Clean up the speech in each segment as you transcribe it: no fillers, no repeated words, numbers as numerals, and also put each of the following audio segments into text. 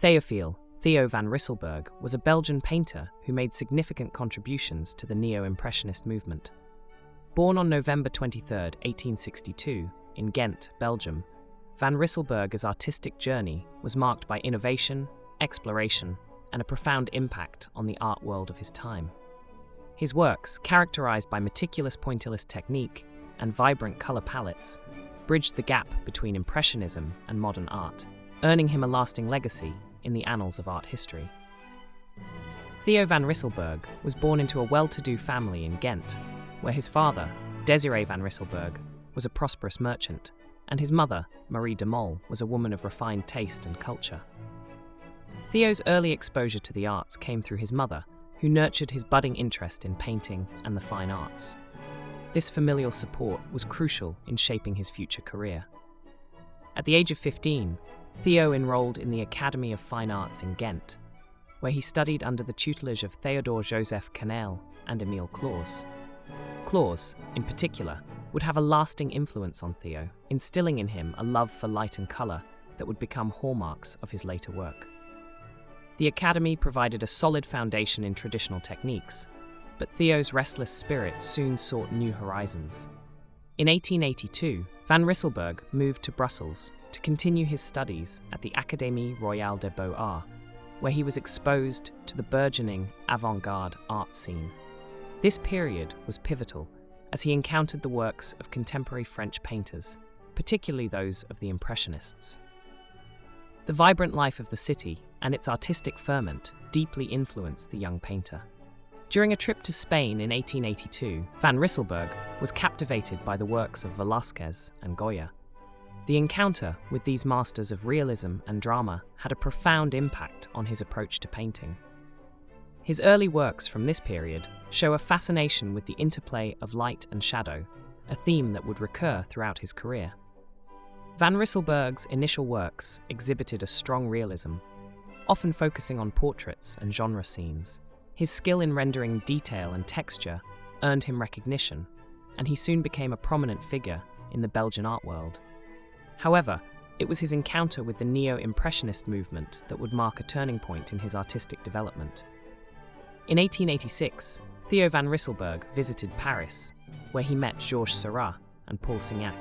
Théophile, Theo van Rysselberghe, was a Belgian painter who made significant contributions to the Neo-Impressionist movement. Born on November 23, 1862, in Ghent, Belgium, van Rysselberghe's artistic journey was marked by innovation, exploration, and a profound impact on the art world of his time. His works, characterized by meticulous pointillist technique and vibrant color palettes, bridged the gap between Impressionism and modern art, earning him a lasting legacy in the annals of art history. Theo van Rysselberghe was born into a well-to-do family in Ghent, where his father, Désiré van Rysselberghe, was a prosperous merchant, and his mother, Marie de Mol, was a woman of refined taste and culture. Theo's early exposure to the arts came through his mother, who nurtured his budding interest in painting and the fine arts. This familial support was crucial in shaping his future career. At the age of 15, Theo enrolled in the Académie of Fine Arts in Ghent, where he studied under the tutelage of Théodore Joseph Cannelle and Émile Claus. Claus, in particular, would have a lasting influence on Theo, instilling in him a love for light and colour that would become hallmarks of his later work. The Academy provided a solid foundation in traditional techniques, but Theo's restless spirit soon sought new horizons. In 1882, van Rysselberghe moved to Brussels to continue his studies at the Académie Royale des Beaux-Arts, where he was exposed to the burgeoning avant-garde art scene. This period was pivotal as he encountered the works of contemporary French painters, particularly those of the Impressionists. The vibrant life of the city and its artistic ferment deeply influenced the young painter. During a trip to Spain in 1882, van Rysselberghe was captivated by the works of Velázquez and Goya. The encounter with these masters of realism and drama had a profound impact on his approach to painting. His early works from this period show a fascination with the interplay of light and shadow, a theme that would recur throughout his career. Van Rysselberghe's initial works exhibited a strong realism, often focusing on portraits and genre scenes. His skill in rendering detail and texture earned him recognition, and he soon became a prominent figure in the Belgian art world. However, it was his encounter with the Neo-Impressionist movement that would mark a turning point in his artistic development. In 1886, Theo van Rysselberghe visited Paris, where he met Georges Seurat and Paul Signac,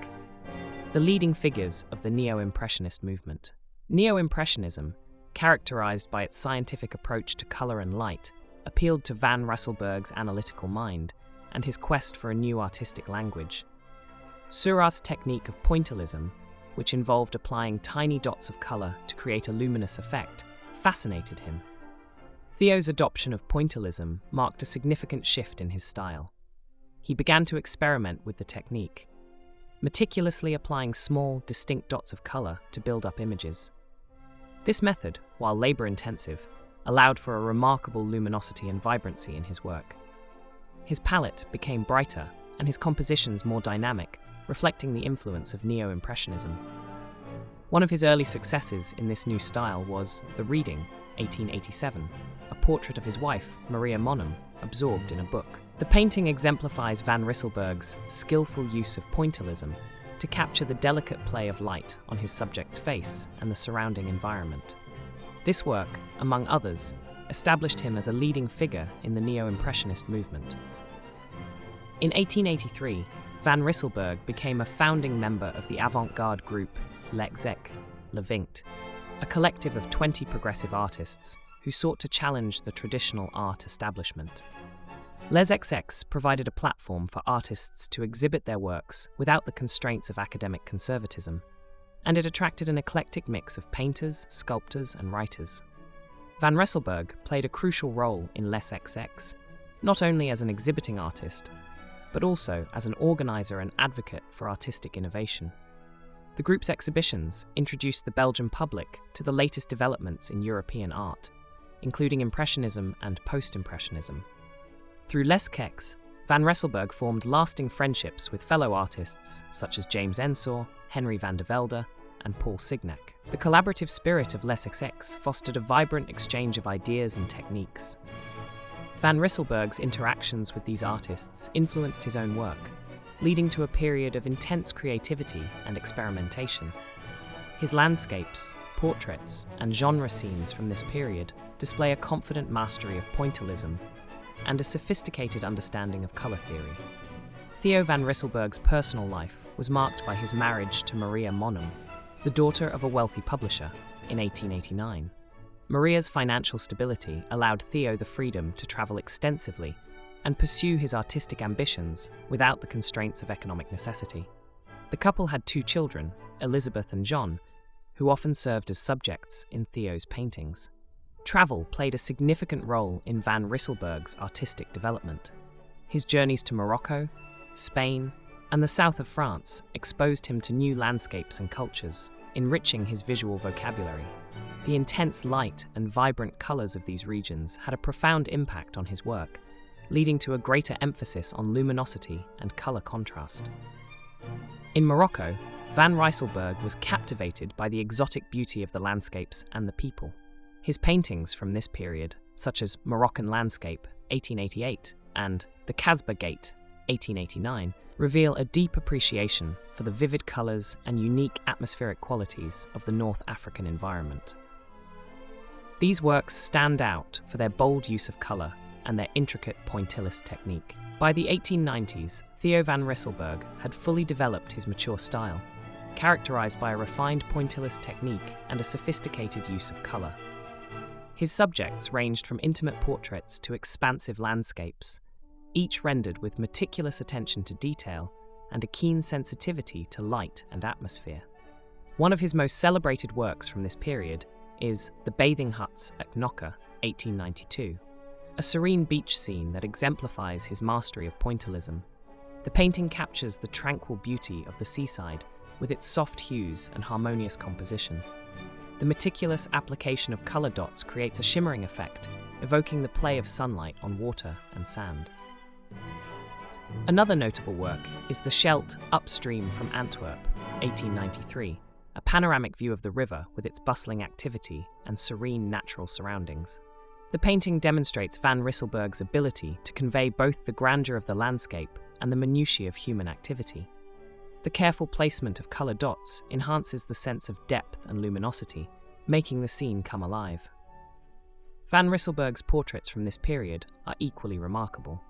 the leading figures of the Neo-Impressionist movement. Neo-Impressionism, characterized by its scientific approach to color and light, appealed to van Rysselberghe's analytical mind and his quest for a new artistic language. Seurat's technique of Pointillism, which involved applying tiny dots of color to create a luminous effect, fascinated him. Theo's adoption of Pointillism marked a significant shift in his style. He began to experiment with the technique, meticulously applying small, distinct dots of color to build up images. This method, while labor-intensive, allowed for a remarkable luminosity and vibrancy in his work. His palette became brighter and his compositions more dynamic, reflecting the influence of Neo-Impressionism. One of his early successes in this new style was The Reading, 1887, a portrait of his wife, Maria Monum, absorbed in a book. The painting exemplifies van Rysselberghe's skillful use of Pointillism to capture the delicate play of light on his subject's face and the surrounding environment. This work, among others, established him as a leading figure in the Neo-Impressionist movement. In 1883, van Rysselberghe became a founding member of the avant-garde group Vingt, a collective of 20 progressive artists who sought to challenge the traditional art establishment. Les XX provided a platform for artists to exhibit their works without the constraints of academic conservatism, and it attracted an eclectic mix of painters, sculptors, and writers. Van Rysselberghe played a crucial role in Les XX, not only as an exhibiting artist, but also as an organizer and advocate for artistic innovation. The group's exhibitions introduced the Belgian public to the latest developments in European art, including Impressionism and Post-Impressionism. Through Les XX, van Rysselberghe formed lasting friendships with fellow artists such as James Ensor, Henry van der Velde, and Paul Signac. The collaborative spirit of Les XX fostered a vibrant exchange of ideas and techniques. Van Rysselberghe's interactions with these artists influenced his own work, leading to a period of intense creativity and experimentation. His landscapes, portraits, and genre scenes from this period display a confident mastery of Pointillism and a sophisticated understanding of colour theory. Theo van Rysselberghe's personal life was marked by his marriage to Maria Monum, the daughter of a wealthy publisher, in 1889. Maria's financial stability allowed Theo the freedom to travel extensively and pursue his artistic ambitions without the constraints of economic necessity. The couple had 2 children, Elizabeth and John, who often served as subjects in Theo's paintings. Travel played a significant role in van Rysselberghe's artistic development. His journeys to Morocco, Spain, and the south of France exposed him to new landscapes and cultures, enriching his visual vocabulary. The intense light and vibrant colours of these regions had a profound impact on his work, leading to a greater emphasis on luminosity and colour contrast. In Morocco, van Rysselberghe was captivated by the exotic beauty of the landscapes and the people. His paintings from this period, such as Moroccan Landscape, 1888, and The Casbah Gate, 1889, reveal a deep appreciation for the vivid colours and unique atmospheric qualities of the North African environment. These works stand out for their bold use of colour and their intricate pointillist technique. By the 1890s, Theo van Rysselberghe had fully developed his mature style, characterised by a refined pointillist technique and a sophisticated use of colour. His subjects ranged from intimate portraits to expansive landscapes, each rendered with meticulous attention to detail and a keen sensitivity to light and atmosphere. One of his most celebrated works from this period is The Bathing Huts at Knokke, 1892, a serene beach scene that exemplifies his mastery of Pointillism. The painting captures the tranquil beauty of the seaside with its soft hues and harmonious composition. The meticulous application of colour dots creates a shimmering effect, evoking the play of sunlight on water and sand. Another notable work is The Scheldt Upstream from Antwerp, 1893, a panoramic view of the river with its bustling activity and serene natural surroundings. The painting demonstrates van Rysselberghe's ability to convey both the grandeur of the landscape and the minutiae of human activity. The careful placement of colour dots enhances the sense of depth and luminosity, making the scene come alive. Van Rysselberghe's portraits from this period are equally remarkable.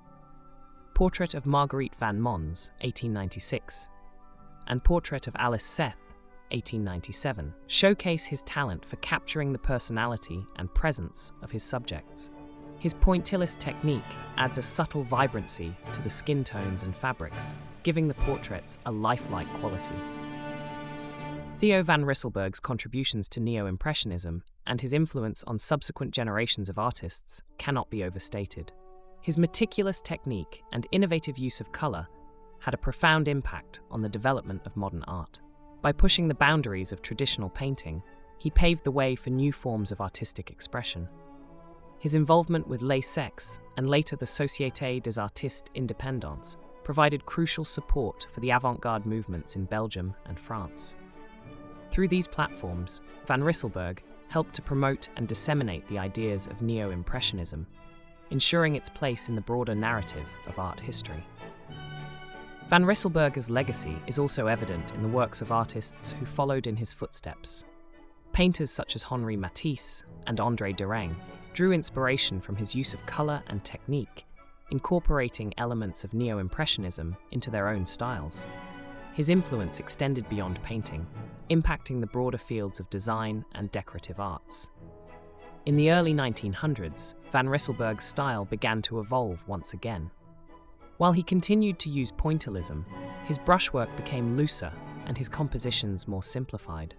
Portrait of Marguerite van Mons, 1896, and Portrait of Alice Seth, 1897, showcase his talent for capturing the personality and presence of his subjects. His pointillist technique adds a subtle vibrancy to the skin tones and fabrics, giving the portraits a lifelike quality. Theo van Rysselberghe's contributions to Neo-Impressionism and his influence on subsequent generations of artists cannot be overstated. His meticulous technique and innovative use of colour had a profound impact on the development of modern art. By pushing the boundaries of traditional painting, he paved the way for new forms of artistic expression. His involvement with Les Sex and later the Société des Artistes Indépendants provided crucial support for the avant-garde movements in Belgium and France. Through these platforms, van Rysselberghe helped to promote and disseminate the ideas of Neo-Impressionism, ensuring its place in the broader narrative of art history. Van Rysselberghe's legacy is also evident in the works of artists who followed in his footsteps. Painters such as Henri Matisse and André Derain drew inspiration from his use of colour and technique, incorporating elements of Neo-Impressionism into their own styles. His influence extended beyond painting, impacting the broader fields of design and decorative arts. In the early 1900s, van Rysselberghe's style began to evolve once again. While he continued to use Pointillism, his brushwork became looser and his compositions more simplified.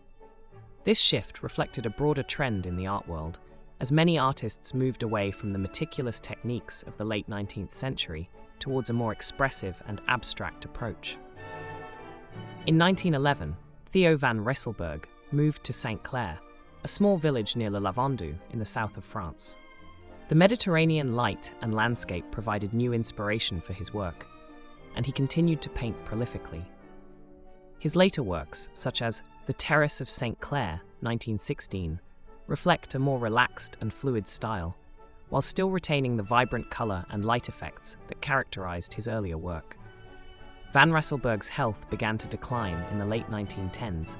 This shift reflected a broader trend in the art world, as many artists moved away from the meticulous techniques of the late 19th century towards a more expressive and abstract approach. In 1911, Theo van Rysselberghe moved to St. Clair, a small village near Le Lavandou in the south of France. The Mediterranean light and landscape provided new inspiration for his work, and he continued to paint prolifically. His later works, such as The Terrace of St. Clair, 1916, reflect a more relaxed and fluid style, while still retaining the vibrant colour and light effects that characterized his earlier work. Van Rysselberghe's health began to decline in the late 1910s,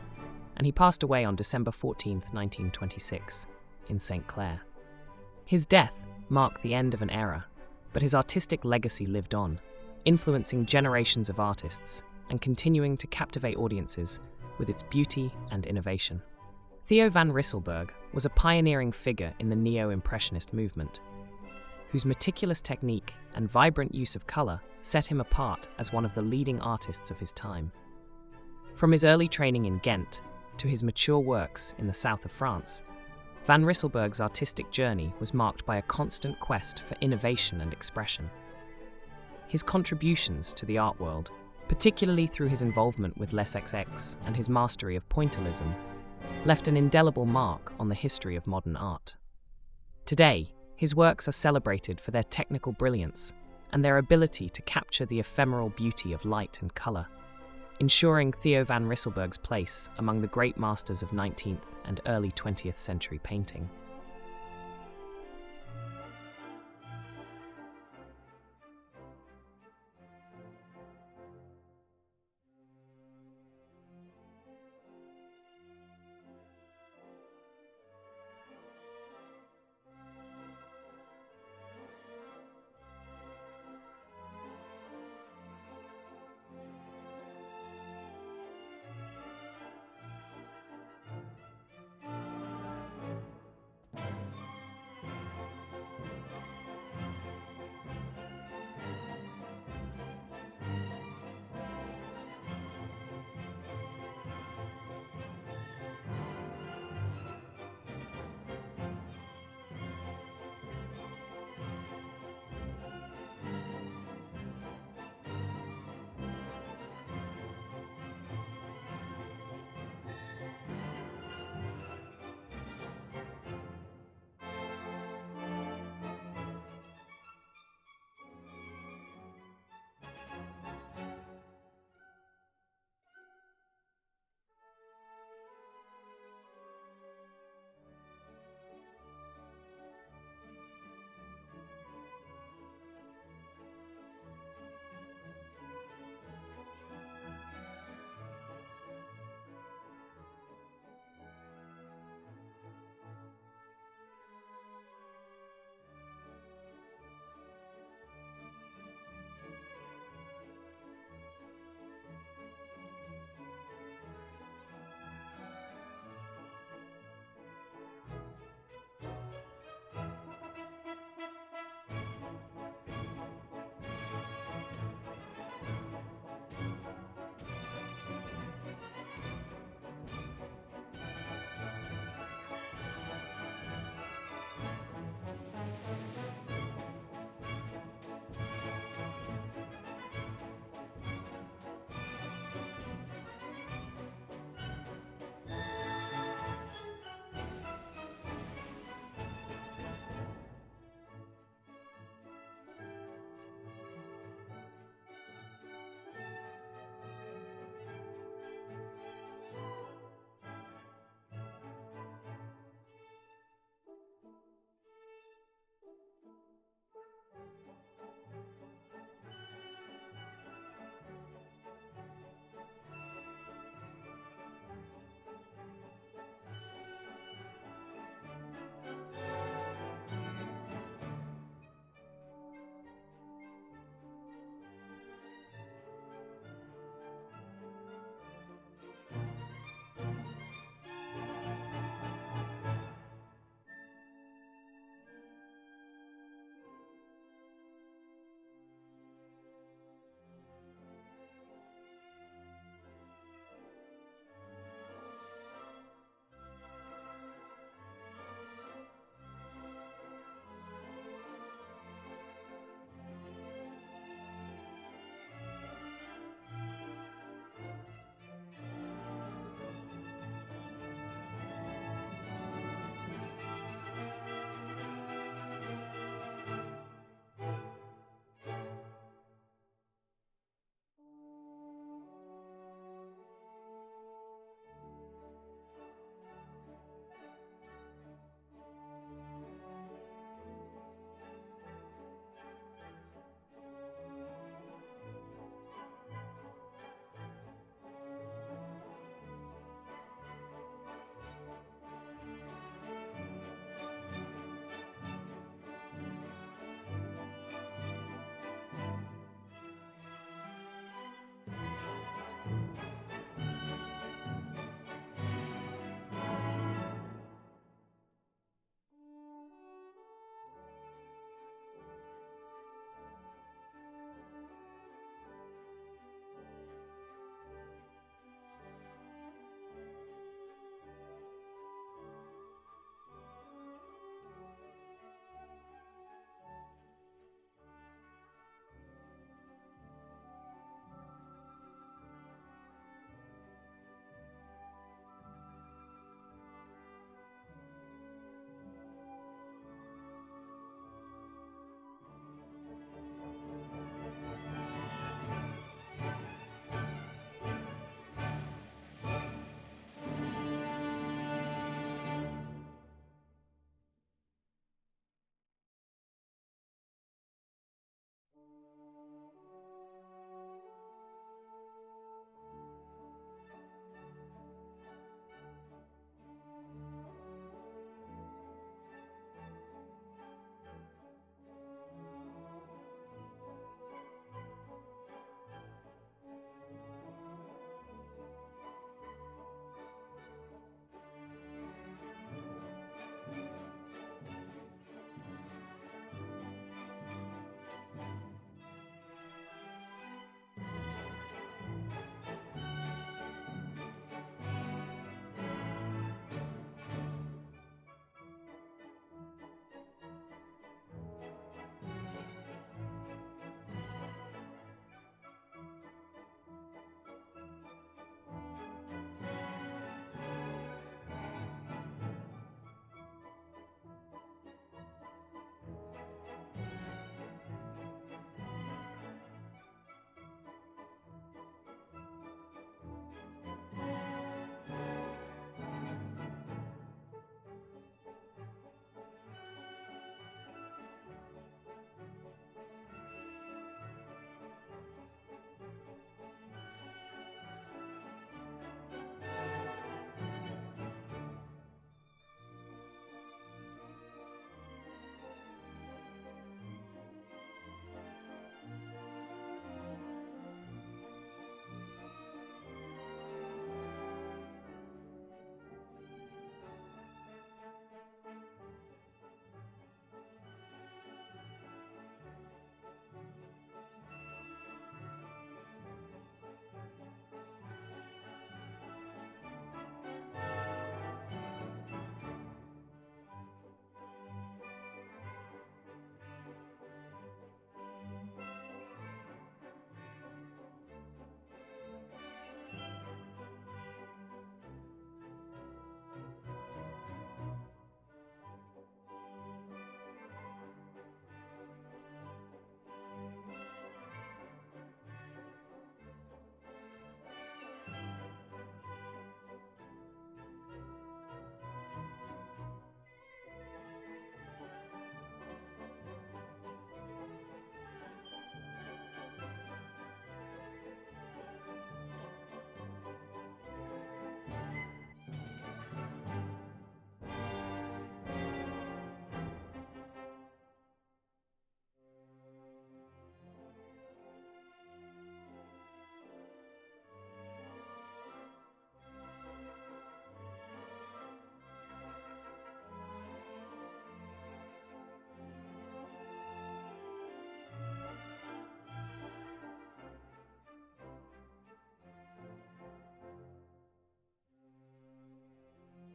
and he passed away on December 14, 1926, in St. Clair. His death marked the end of an era, but his artistic legacy lived on, influencing generations of artists and continuing to captivate audiences with its beauty and innovation. Theo van Rysselberghe was a pioneering figure in the Neo-Impressionist movement, whose meticulous technique and vibrant use of colour set him apart as one of the leading artists of his time. From his early training in Ghent to his mature works in the south of France, Van Rysselberghe's artistic journey was marked by a constant quest for innovation and expression. His contributions to the art world, particularly through his involvement with Les XX and his mastery of Pointillism, left an indelible mark on the history of modern art. Today, his works are celebrated for their technical brilliance and their ability to capture the ephemeral beauty of light and colour, ensuring Theo van Rysselberghe's place among the great masters of 19th and early 20th century painting.